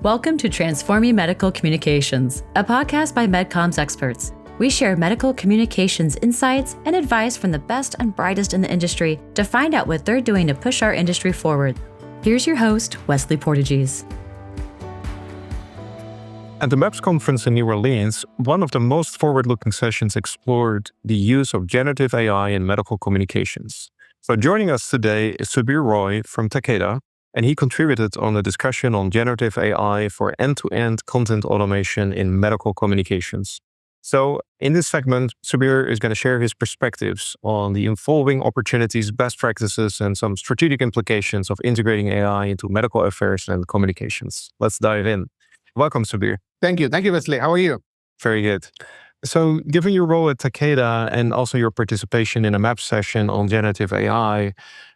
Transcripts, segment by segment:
Welcome to Transforming Medical Communications, a podcast by MedComms experts. We share medical communications insights and advice from the best and brightest in the industry to find out what they're doing to push our industry forward. Here's your host, Wesley Portegies. At the MedComms conference in New Orleans, one of the most forward-looking sessions explored the use of generative AI in medical communications. So joining us today is Subir Roy from Takeda, and he contributed on a discussion on generative AI for end-to-end content automation in medical communications. So in this segment, Subir is going to share his perspectives on the evolving opportunities, best practices, and some strategic implications of integrating AI into medical affairs and communications. Let's dive in. Welcome, Subir. Thank you. Thank you, Wesley. How are you? Very good. So given your role at Takeda and also your participation in a MAP session on generative AI,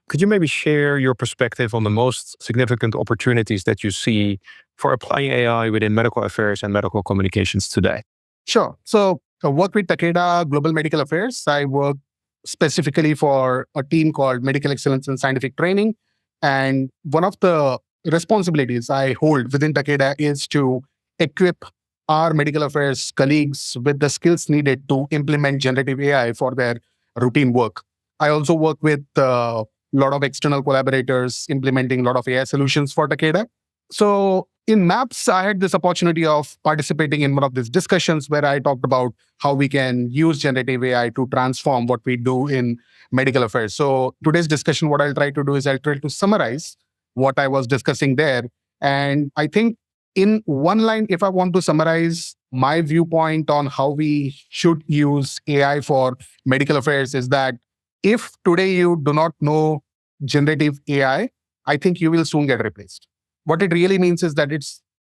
could you maybe share your perspective on the most significant opportunities that you see for applying AI within medical affairs and medical communications today? Sure. So I work with Takeda Global Medical Affairs. I work specifically for a team called Medical Excellence and Scientific Training. And one of the responsibilities I hold within Takeda is to equip our medical affairs colleagues with the skills needed to implement generative AI for their routine work. I also work with a lot of external collaborators implementing a lot of AI solutions for Takeda. So in MAPS, I had this opportunity of participating in one of these discussions where I talked about how we can use generative AI to transform what we do in medical affairs. So today's discussion, what I'll try to do is I'll try to summarize what I was discussing there. And I think in one line, if I want to summarize my viewpoint on how we should use AI for medical affairs is that if today you do not know generative AI, I think you will soon get replaced. What it really means is that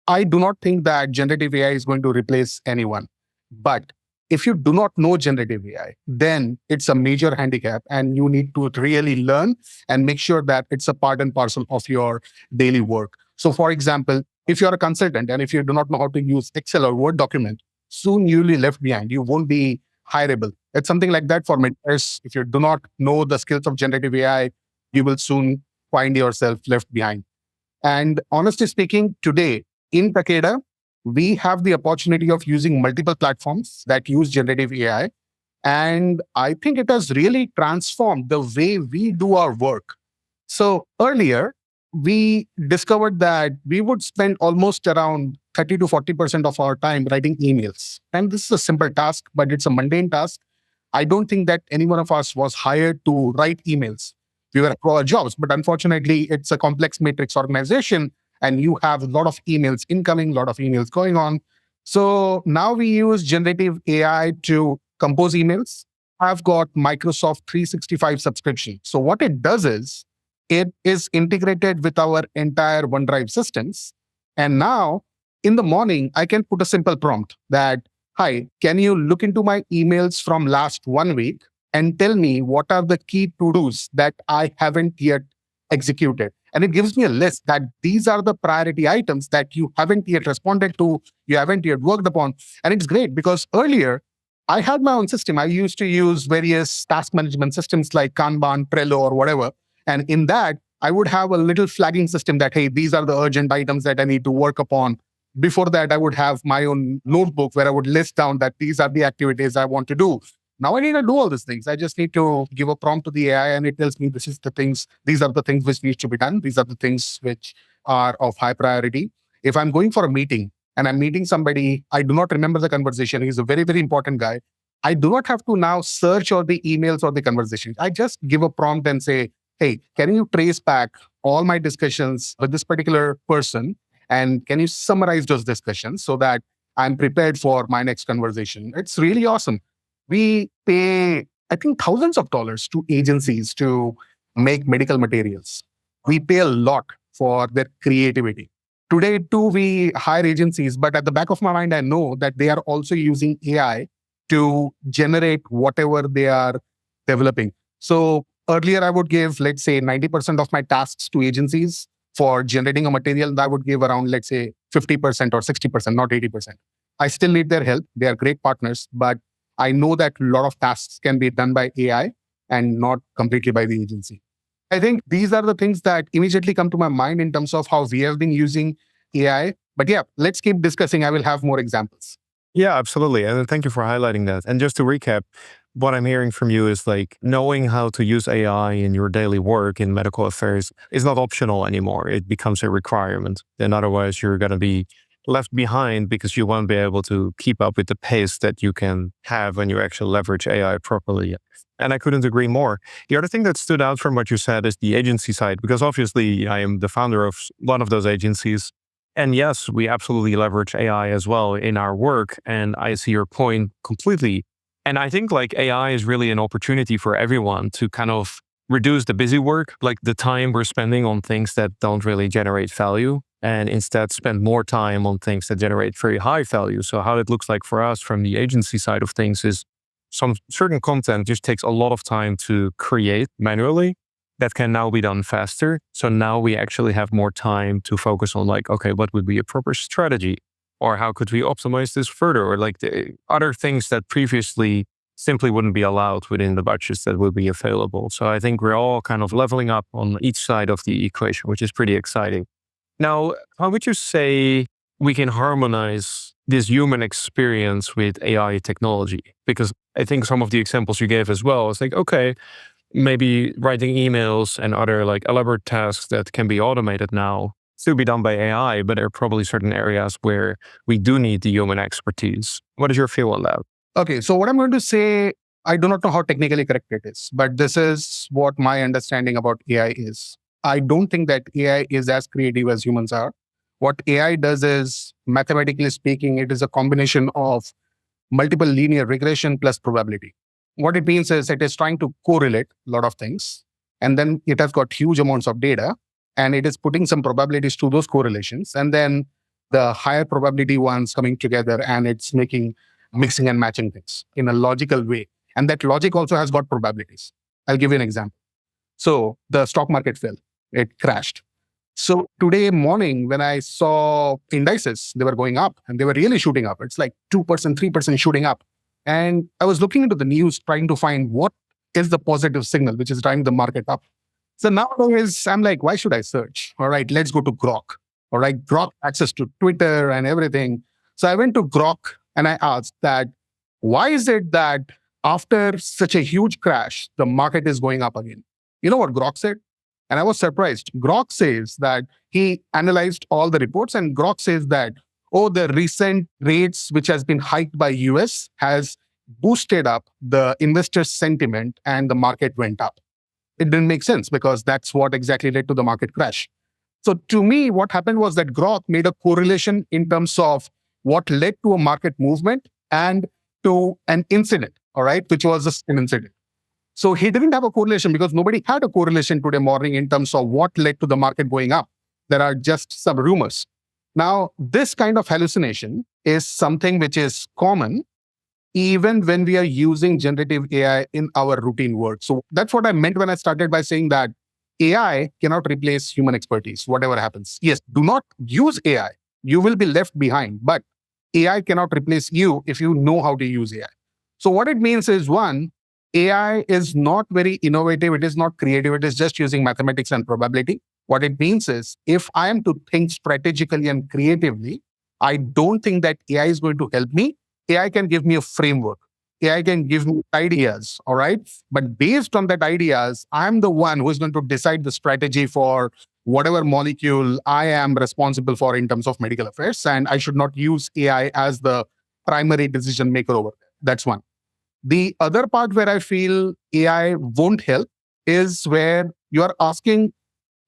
I do not think that generative AI is going to replace anyone. But if you do not know generative AI, then it's a major handicap and you need to really learn and make sure that it's a part and parcel of your daily work. So for example, if you're a consultant and if you do not know how to use Excel or Word document, soon you'll be left behind. You won't be hireable. It's something like that for mentors. If you do not know the skills of generative AI, you will soon find yourself left behind. And honestly speaking, today in Takeda, we have the opportunity of using multiple platforms that use generative AI. And I think it has really transformed the way we do our work. So earlier, we discovered that we would spend almost around 30 to 40% of our time writing emails. And this is a simple task, but it's a mundane task. I don't think that any one of us was hired to write emails. We were for our jobs, but unfortunately, it's a complex matrix organization, and you have a lot of emails incoming, a lot of emails going on. So now we use generative AI to compose emails. I've got Microsoft 365 subscription. So what it does is, it is integrated with our entire OneDrive systems. And now, in the morning, I can put a simple prompt that, hi, can you look into my emails from last 1 week and tell me what are the key to-dos that I haven't yet executed? And it gives me a list that these are the priority items that you haven't yet responded to, you haven't yet worked upon. And it's great because earlier, I had my own system. I used to use various task management systems like Kanban, Trello, or whatever. And in that, I would have a little flagging system that, hey, these are the urgent items that I need to work upon. Before that, I would have my own notebook where I would list down that these are the activities I want to do. Now I need to do all these things. I just need to give a prompt to the AI and it tells me these are the things which need to be done. These are the things which are of high priority. If I'm going for a meeting and I'm meeting somebody, I do not remember the conversation. He's a very, very important guy. I do not have to now search all the emails or the conversations. I just give a prompt and say, hey, can you trace back all my discussions with this particular person? And can you summarize those discussions so that I'm prepared for my next conversation? It's really awesome. We pay, I think, thousands of dollars to agencies to make medical materials. We pay a lot for their creativity. Today, too, we hire agencies, but at the back of my mind, I know that they are also using AI to generate whatever they are developing. So earlier, I would give, let's say, 90% of my tasks to agencies for generating a material. I would give around, let's say, 50% or 60%, not 80%. I still need their help. They are great partners, but I know that a lot of tasks can be done by AI and not completely by the agency. I think these are the things that immediately come to my mind in terms of how we have been using AI But yeah, let's keep discussing. I will have more examples. Yeah, absolutely. And thank you for highlighting that. And just to recap, what I'm hearing from you is like knowing how to use AI in your daily work in medical affairs is not optional anymore. It becomes a requirement. And otherwise, you're going to be left behind because you won't be able to keep up with the pace that you can have when you actually leverage AI properly. And I couldn't agree more. The other thing that stood out from what you said is the agency side, because obviously I am the founder of one of those agencies. And yes, we absolutely leverage AI as well in our work. And I see your point completely. And I think like AI is really an opportunity for everyone to kind of reduce the busy work, like the time we're spending on things that don't really generate value, and instead spend more time on things that generate very high value. So how it looks like for us from the agency side of things is some certain content just takes a lot of time to create manually that can now be done faster. So now we actually have more time to focus on like, okay, what would be a proper strategy? Or how could we optimize this further? Or like the other things that previously simply wouldn't be allowed within the budgets that would be available. So I think we're all kind of leveling up on each side of the equation, which is pretty exciting. Now, how would you say we can harmonize this human experience with AI technology? Because I think some of the examples you gave as well is like, okay, maybe writing emails and other like elaborate tasks that can be automated now still be done by AI, but there are probably certain areas where we do need the human expertise. What is your feel on that? Okay, so what I'm going to say, I do not know how technically correct it is, but this is what my understanding about AI is. I don't think that AI is as creative as humans are. What AI does is, mathematically speaking, it is a combination of multiple linear regression plus probability. What it means is it is trying to correlate a lot of things, and then it has got huge amounts of data, and it is putting some probabilities to those correlations, and then the higher probability ones coming together, and it's mixing and matching things in a logical way. And that logic also has got probabilities. I'll give you an example. So the stock market fell, it crashed. So today morning, when I saw indices, they were going up and they were really shooting up. It's like 2%, 3% shooting up. And I was looking into the news, trying to find what is the positive signal which is driving the market up. So nowadays, I'm like, why should I search? All right, let's go to Grok. All right, Grok access to Twitter and everything. So I went to Grok and I asked that, why is it that after such a huge crash, the market is going up again? You know what Grok said? And I was surprised. Grok says that he analyzed all the reports, and Grok says that, oh, the recent rates which has been hiked by US has boosted up the investor sentiment and the market went up. It didn't make sense because that's what exactly led to the market crash. So to me, what happened was that Grok made a correlation in terms of what led to a market movement and to an incident, all right, which was an incident. So he didn't have a correlation because nobody had a correlation today morning in terms of what led to the market going up. There are just some rumors. Now, this kind of hallucination is something which is common even when we are using generative AI in our routine work. So that's what I meant when I started by saying that AI cannot replace human expertise, whatever happens. Yes, do not use AI. You will be left behind, but AI cannot replace you if you know how to use AI. So what it means is, one, AI is not very innovative. It is not creative. It is just using mathematics and probability. What it means is, if I am to think strategically and creatively, I don't think that AI is going to help me. AI can give me a framework. AI can give me ideas, all right? But based on that ideas, I'm the one who is going to decide the strategy for whatever molecule I am responsible for in terms of medical affairs. And I should not use AI as the primary decision maker over there. That's one. The other part where I feel AI won't help is where you are asking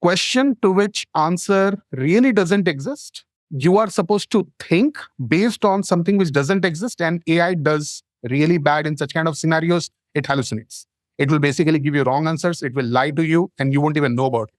question to which answer really doesn't exist. You are supposed to think based on something which doesn't exist, and AI does really bad in such kind of scenarios. It hallucinates. It will basically give you wrong answers. It will lie to you and you won't even know about it.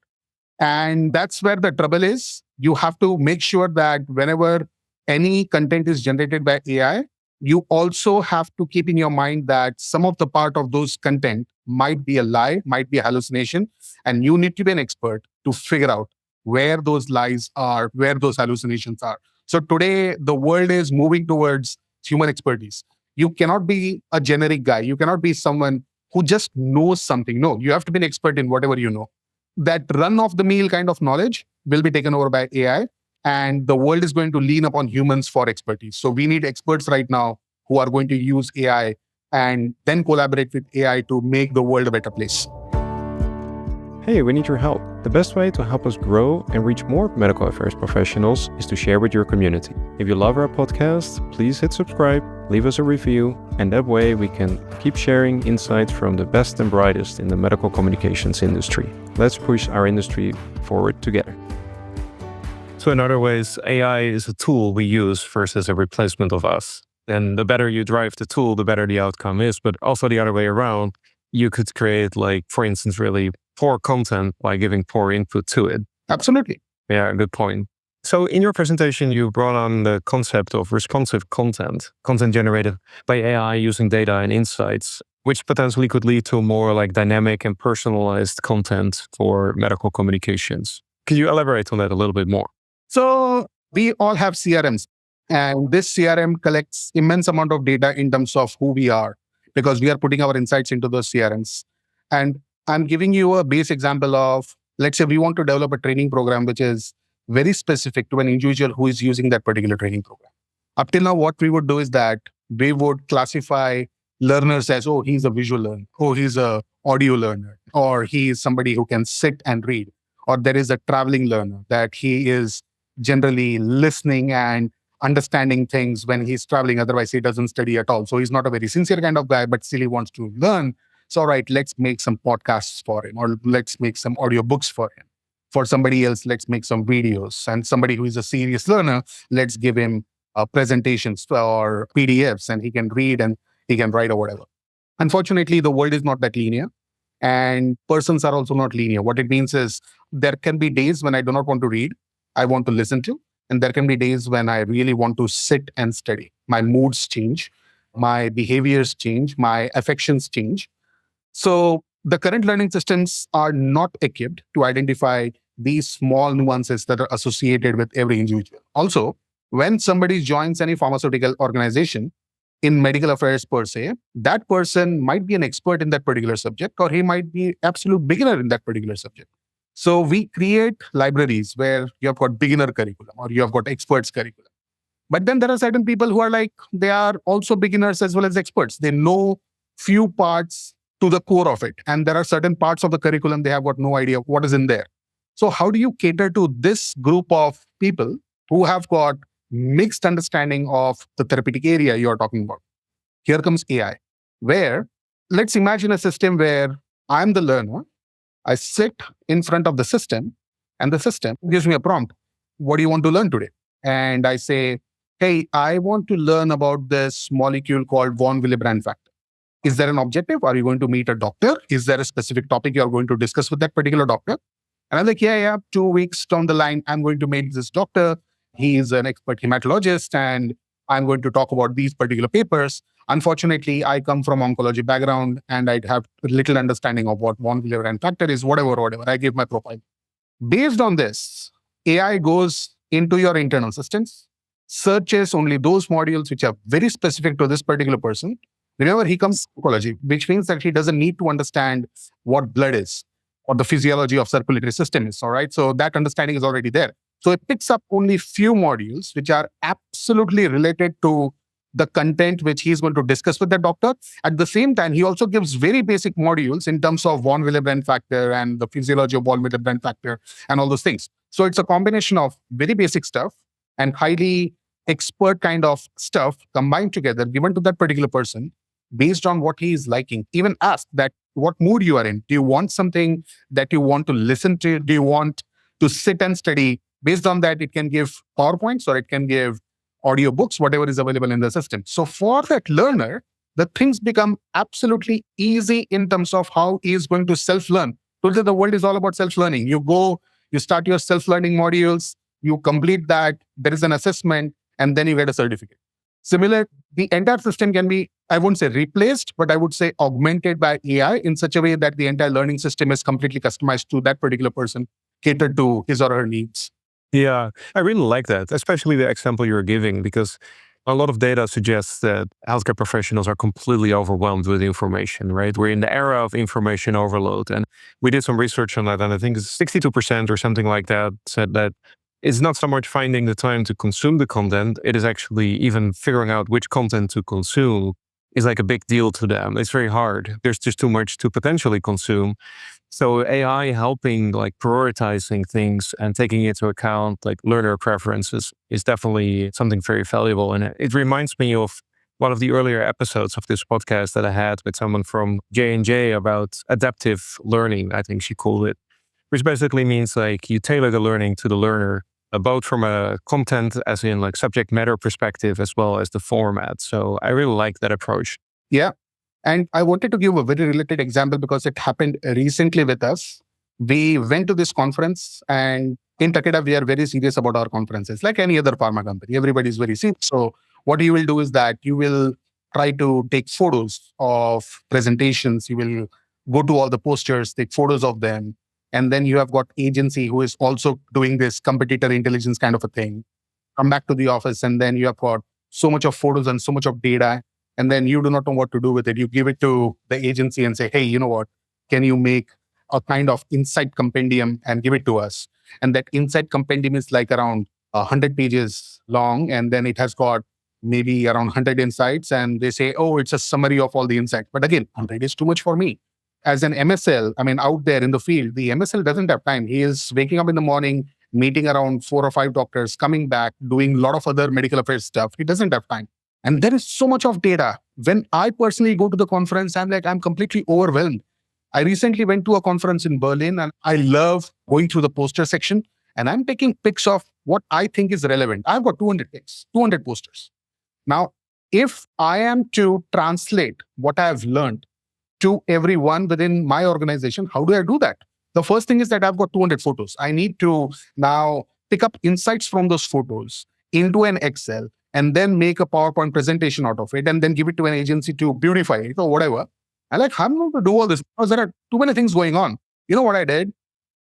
And that's where the trouble is. You have to make sure that whenever any content is generated by AI, you also have to keep in your mind that some of the part of those content might be a lie, might be a hallucination, and you need to be an expert to figure out where those lies are, where those hallucinations are. So today, the world is moving towards human expertise. You cannot be a generic guy. You cannot be someone who just knows something. No, you have to be an expert in whatever you know. That run-of-the-mill kind of knowledge will be taken over by AI. And the world is going to lean upon humans for expertise. So we need experts right now who are going to use AI and then collaborate with AI to make the world a better place. Hey, we need your help. The best way to help us grow and reach more medical affairs professionals is to share with your community. If you love our podcast, please hit subscribe, leave us a review, and that way we can keep sharing insights from the best and brightest in the medical communications industry. Let's push our industry forward together. So in other ways, AI is a tool we use versus a replacement of us. And the better you drive the tool, the better the outcome is. But also the other way around, you could create, like, for instance, really poor content by giving poor input to it. Absolutely. Yeah, good point. So in your presentation, you brought on the concept of responsive content generated by AI using data and insights, which potentially could lead to more like dynamic and personalized content for medical communications. Could you elaborate on that a little bit more? So we all have CRMs, and this CRM collects immense amount of data in terms of who we are, because we are putting our insights into those CRMs. And I'm giving you a base example of, let's say we want to develop a training program which is very specific to an individual who is using that particular training program. Up till now, what we would do is that we would classify learners as, oh, he's a visual learner, oh, he's a audio learner, or he is somebody who can sit and read, or there is a traveling learner that he is generally listening and understanding things when he's traveling. Otherwise, he doesn't study at all. So he's not a very sincere kind of guy, but still he wants to learn. So, all right, let's make some podcasts for him, or let's make some audiobooks for him. For somebody else, let's make some videos. And somebody who is a serious learner, let's give him presentations or PDFs, and he can read and he can write or whatever. Unfortunately, the world is not that linear, and persons are also not linear. What it means is there can be days when I do not want to read, I want to listen to, and there can be days when I really want to sit and study. My moods change, my behaviors change, my affections change. So the current learning systems are not equipped to identify these small nuances that are associated with every individual. Also, when somebody joins any pharmaceutical organization in medical affairs per se, that person might be an expert in that particular subject, or he might be absolute beginner in that particular subject. So we create libraries where you have got beginner curriculum or you have got experts curriculum. But then there are certain people who are like, they are also beginners as well as experts. They know few parts to the core of it. And there are certain parts of the curriculum they have got no idea what is in there. So how do you cater to this group of people who have got mixed understanding of the therapeutic area you are talking about? Here comes AI, where let's imagine a system where I'm the learner. I sit in front of the system and the system gives me a prompt. What do you want to learn today? And I say, hey, I want to learn about this molecule called von Willebrand factor. Is there an objective? Are you going to meet a doctor? Is there a specific topic you're going to discuss with that particular doctor? And I'm like, yeah, 2 weeks down the line, I'm going to meet this doctor. He is an expert hematologist, and I'm going to talk about these particular papers. Unfortunately, I come from oncology background, and I'd have little understanding of what von Willebrand factor is, whatever. I give my profile. Based on this, AI goes into your internal systems, searches only those modules which are very specific to this particular person. Remember, he comes from oncology, which means that he doesn't need to understand what blood is or the physiology of circulatory system is, all right? So that understanding is already there. So it picks up only few modules which are absolutely related to the content which he's going to discuss with the doctor. At the same time, he also gives very basic modules in terms of von Willebrand factor and the physiology of von Willebrand factor and all those things. So it's a combination of very basic stuff and highly expert kind of stuff combined together, given to that particular person based on what he is liking. Even ask that what mood you are in. Do you want something that you want to listen to? Do you want to sit and study? Based on that, it can give PowerPoints or it can give audiobooks, whatever is available in the system. So for that learner, the things become absolutely easy in terms of how he is going to self-learn. Today, the world is all about self-learning. You go, you start your self-learning modules, you complete that, there is an assessment, and then you get a certificate. Similar, the entire system can be, I wouldn't say replaced, but I would say augmented by AI in such a way that the entire learning system is completely customized to that particular person, catered to his or her needs. Yeah, I really like that, especially the example you're giving, because a lot of data suggests that healthcare professionals are completely overwhelmed with information, right? We're in the era of information overload. And we did some research on that, and I think it's 62% or something like that said that it's not so much finding the time to consume the content, it is actually even figuring out which content to consume is like a big deal to them. It's very hard. There's just too much to potentially consume. So AI helping like prioritizing things and taking into account like learner preferences is definitely something very valuable. And it reminds me of one of the earlier episodes of this podcast that I had with someone from J&J about adaptive learning, I think she called it, which basically means like you tailor the learning to the learner, both from a content as in like subject matter perspective as well as the format. So I really like that approach. Yeah. And I wanted to give a very related example because it happened recently with us. We went to this conference, and in Takeda, we are very serious about our conferences, like any other pharma company. Everybody's very serious. So what you will do is that you will try to take photos of presentations. You will go to all the posters, take photos of them. And then you have got agency who is also doing this competitor intelligence kind of a thing. Come back to the office, and then you have got so much of photos and so much of data, and then you do not know what to do with it. You give it to the agency and say, hey, you know what? Can you make a kind of insight compendium and give it to us? And that insight compendium is like around 100 pages long, and then it has got maybe around 100 insights, and they say, oh, it's a summary of all the insights. But again, 100 is too much for me. As an MSL, I mean, out there in the field, the MSL doesn't have time. He is waking up in the morning, meeting around 4 or 5 doctors, coming back, doing a lot of other medical affairs stuff. He doesn't have time. And there is so much of data. When I personally go to the conference, I'm completely overwhelmed. I recently went to a conference in Berlin, and I love going through the poster section, and I'm taking pics of what I think is relevant. I've got 200 pics, 200 posters. Now, if I am to translate what I've learned to everyone within my organization, how do I do that? The first thing is that I've got 200 photos. I need to now pick up insights from those photos into an Excel and then make a PowerPoint presentation out of it and then give it to an agency to beautify it or whatever. I'm like, I'm going to do all this because there are too many things going on. You know what I did?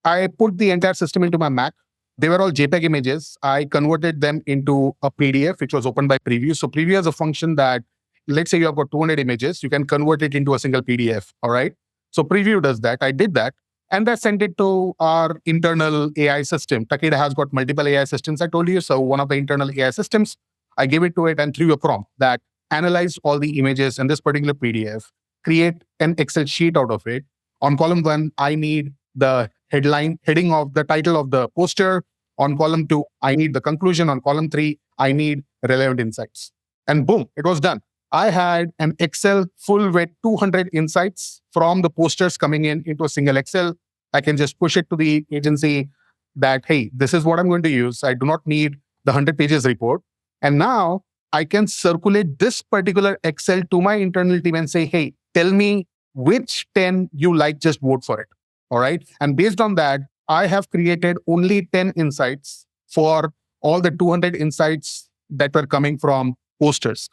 I put the entire system into my Mac. They were all JPEG images. I converted them into a PDF, which was opened by Preview. So Preview has a function that, let's say you have got 200 images, you can convert it into a single PDF. All right. So Preview does that. I did that. And I sent it to our internal AI system. Takeda has got multiple AI systems, I told you. So one of the internal AI systems, I gave it to it and threw a prompt that analyzed all the images in this particular PDF, create an Excel sheet out of it. On column 1, I need the heading of the title of the poster. On column 2, I need the conclusion. On column 3, I need relevant insights. And boom, it was done. I had an Excel full with 200 insights from the posters coming in into a single Excel. I can just push it to the agency that, hey, this is what I'm going to use. I do not need the 100 pages report. And now I can circulate this particular Excel to my internal team and say, hey, tell me which 10 you like, just vote for it. All right. And based on that, I have created only 10 insights for all the 200 insights that were coming from posters.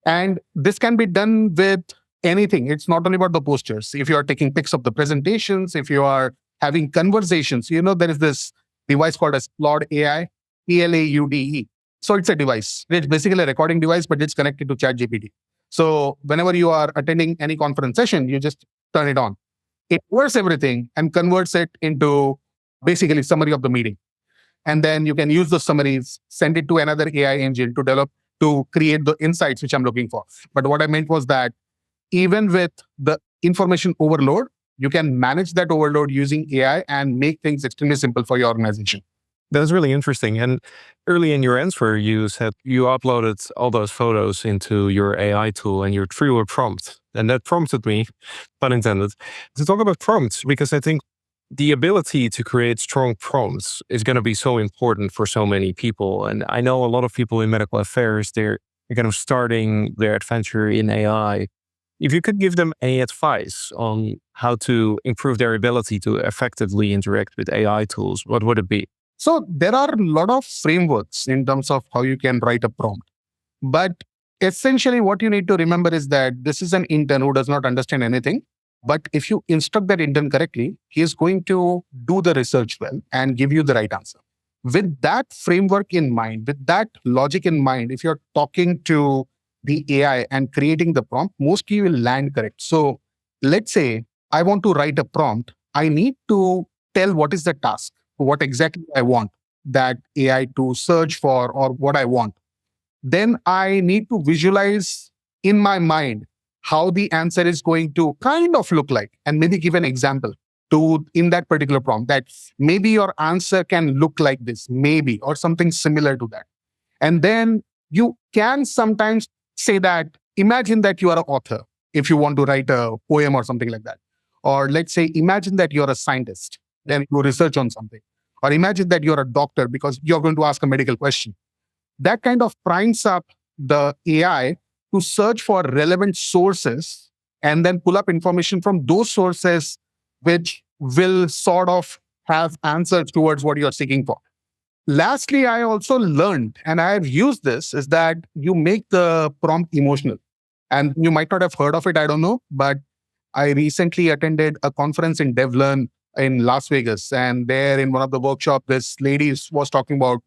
And this can be done with anything. It's not only about the posters. If you are taking pics of the presentations, if you are having conversations, there is this device called as Claude AI, PLAUDE. So it's a device. It's basically a recording device, but it's connected to ChatGPT. So whenever you are attending any conference session, you just turn it on. It works everything and converts it into basically summary of the meeting. And then you can use the summaries, send it to another AI engine to create the insights which I'm looking for. But what I meant was that even with the information overload, you can manage that overload using AI and make things extremely simple for your organization. That's really interesting. And early in your answer, you said you uploaded all those photos into your AI tool and you threw a prompt. And that prompted me, pun intended, to talk about prompts, because I think the ability to create strong prompts is going to be so important for so many people. And I know a lot of people in medical affairs, they're kind of starting their adventure in AI. If you could give them any advice on how to improve their ability to effectively interact with AI tools, what would it be? So there are a lot of frameworks in terms of how you can write a prompt. But essentially what you need to remember is that this is an intern who does not understand anything. But if you instruct that intern correctly, he is going to do the research well and give you the right answer. With that framework in mind, with that logic in mind, if you're talking to the AI and creating the prompt, mostly you will land correct. So let's say I want to write a prompt. I need to tell what is the task, what exactly I want. that AI to search for or what I want, then I need to visualize in my mind how the answer is going to kind of look like, and maybe give an example to in that particular prompt that maybe your answer can look like this, maybe, or something similar to that. And then you can sometimes say that, imagine that you are an author if you want to write a poem or something like that. Or let's say, imagine that you're a scientist, then you research on something. Or imagine that you're a doctor because you're going to ask a medical question. That kind of primes up the AI to search for relevant sources and then pull up information from those sources, which will sort of have answers towards what you're seeking for. Lastly, I also learned, and I have used this, is that you make the prompt emotional. And you might not have heard of it, I don't know, but I recently attended a conference in DevLearn in Las Vegas. And there in one of the workshops, this lady was talking about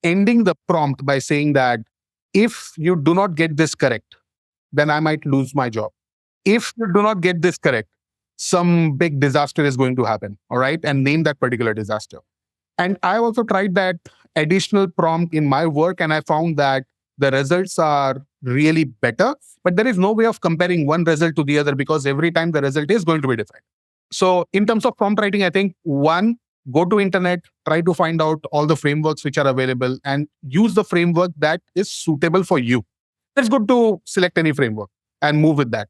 ending the prompt by saying that if you do not get this correct, then I might lose my job. If you do not get this correct, some big disaster is going to happen, all right? And name that particular disaster. And I also tried that additional prompt in my work, and I found that the results are really better, but there is no way of comparing one result to the other because every time the result is going to be different. So in terms of prompt writing, I think one, go to internet, try to find out all the frameworks which are available and use the framework that is suitable for you. It's good to select any framework and move with that.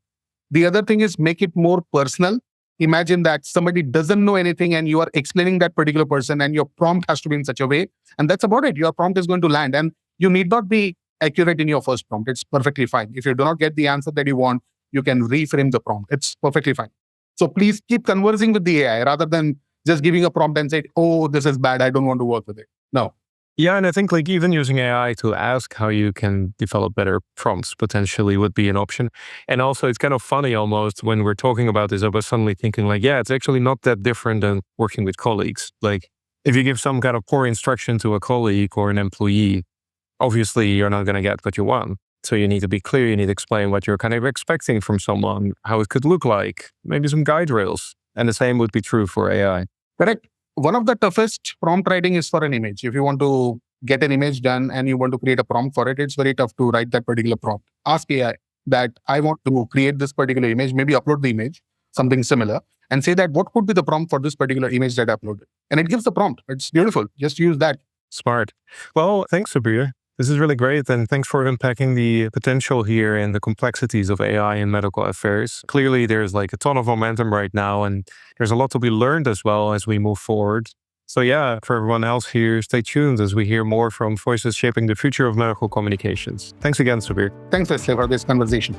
The other thing is make it more personal. Imagine that somebody doesn't know anything and you are explaining that particular person, and your prompt has to be in such a way. And that's about it. Your prompt is going to land, and you need not be accurate in your first prompt. It's perfectly fine. If you do not get the answer that you want, you can reframe the prompt. It's perfectly fine. So please keep conversing with the AI rather than just giving a prompt and say, oh, this is bad, I don't want to work with it. No. Yeah, and I think like even using AI to ask how you can develop better prompts potentially would be an option. And also it's kind of funny almost when we're talking about this, I was suddenly thinking like, yeah, it's actually not that different than working with colleagues. Like if you give some kind of poor instruction to a colleague or an employee, obviously you're not going to get what you want. So you need to be clear, you need to explain what you're kind of expecting from someone, how it could look like, maybe some guide rails. And the same would be true for AI. Correct. One of the toughest prompt writing is for an image. If you want to get an image done and you want to create a prompt for it, it's very tough to write that particular prompt. Ask AI that I want to create this particular image, maybe upload the image, something similar, and say that what could be the prompt for this particular image that I uploaded. And it gives the prompt. It's beautiful. Just use that. Smart. Well, thanks, Subir. This is really great. And thanks for unpacking the potential here and the complexities of AI in medical affairs. Clearly, there's like a ton of momentum right now, and there's a lot to be learned as well as we move forward. So yeah, for everyone else here, stay tuned as we hear more from voices shaping the future of medical communications. Thanks again, Subir. Thanks, Wesley, for this conversation.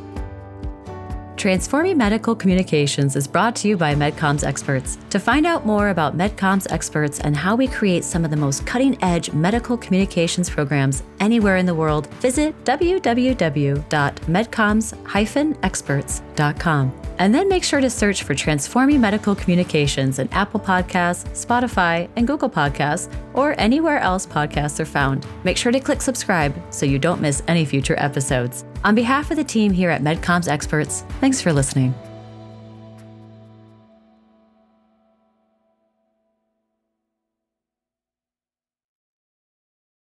Transforming Medical Communications is brought to you by MedComms experts. To find out more about MedComms experts and how we create some of the most cutting-edge medical communications programs anywhere in the world, visit www.medcoms-experts.com. And then make sure to search for Transforming Medical Communications in Apple Podcasts, Spotify, and Google Podcasts, or anywhere else podcasts are found. Make sure to click subscribe so you don't miss any future episodes. On behalf of the team here at MedComms Experts, thanks for listening.